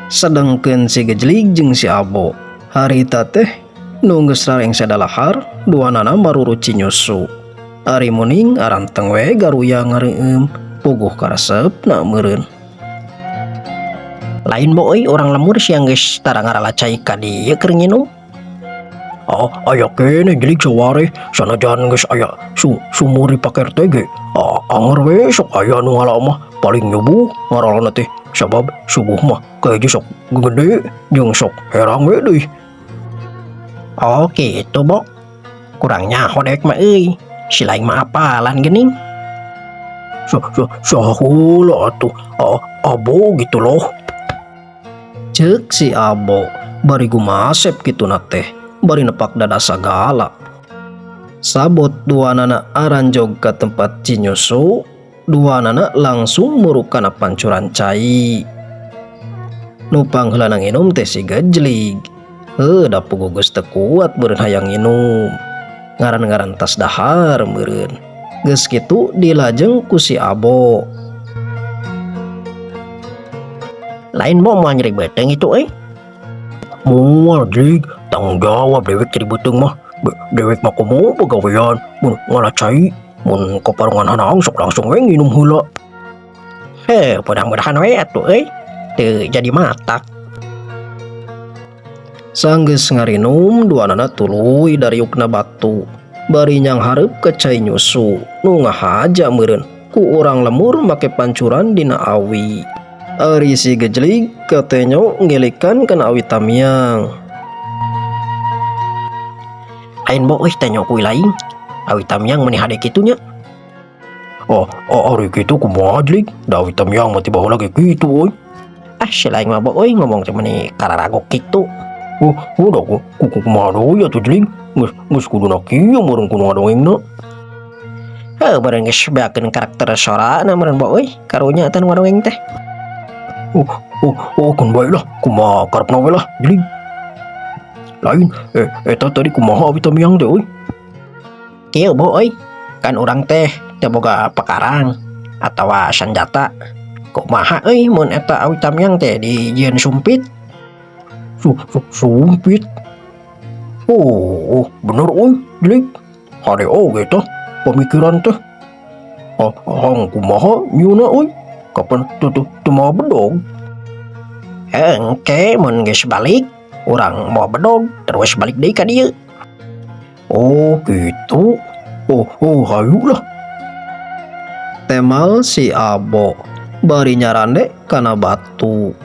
Sedengkeun si Gejlig jeung si Abo harita teh nu geus rareng sadalahar duanana maruruci nyusu. Ari muning aranteng we garuya ngareueum puguh karesepna meureun. Lain bo euy urang lemur siang geus tara ngaralacai ka dieu keur nginum. Aya kene Jelig saware sanajan geus aya sumur dipaker teh ge. Anger we sok aya nu ngala mah paling nyubuh ngaralana teh sabab subuh mah kaeje sok gede jeung sok herang we deui. Oh kitu bo. Kurang nyaho dek mah euy. Si lain mah apalan geuning. Saheula atuh. Abo gitu loh. Ceuk si Abo bari gumasep kituna teh bari nepak dada sagala. Sabot duanana aranjog ka tempat cinyusu, duanana langsung muruk kana pancuran cai. Nu pangheulana nginum teh si Gejlig. Da puguh geus teu kuat beureun hayang nginum. Ngaran-ngaran tas dahar meureun. Geus kitu dilajeng ku si Abo. Lain mau nyeri beteng itu Mual Jig, tanggung jawab dewek jadi beteng mah. Dewek mah komo pagawean mun ngalacai mun kaparongan hanang sok langsung we nginum heula. Mudah-mudahan we atuh teu jadi matak. Sanggeus ngarinum duanana tuluy dariukna batu. Bari nyang hareup ka cai nyusu nu ngahaja meureun ku urang lemur make pancuran dina awi. Ari si Gejlig katenyo ngelikan kana awi tamiang. Lain bo euy tanyo kuy lain. Awi tamiang meuni hade kitu nya. Ari kitu kumaha Jlig? Da awi tamiang mah ti baheula ge kitu euy. Si lain mah bo euy ngomong teh meuni kararagok kitu. Da kumaha deui atuh Jlig? Geus kuduna kieu meureun kunaha dongengna. Meureun geus beakeun karakter sorana meureun bo euy karunya atuh nu ngadongeng teh. Kan bae lah kumaha karepna we lah Jlig. Lain eta tadi kumaha awi tamiang teh euy? Kieu bo euy, kan urang teh teu boga pakarang atawa sanjata. Kumaha euy mun eta awi tamiang teh dijieun sumpit? Sumpit? Bener euy Jlig. Hade oge tah pamikiran teh. Hang kumaha nyieunna euy? Kapan teu moal bedog? Engke mun geus balik urang moal bedog terus balik deui ka dieu. Gitu. Hayulah. Temal si Abo bari nyarande kana batu.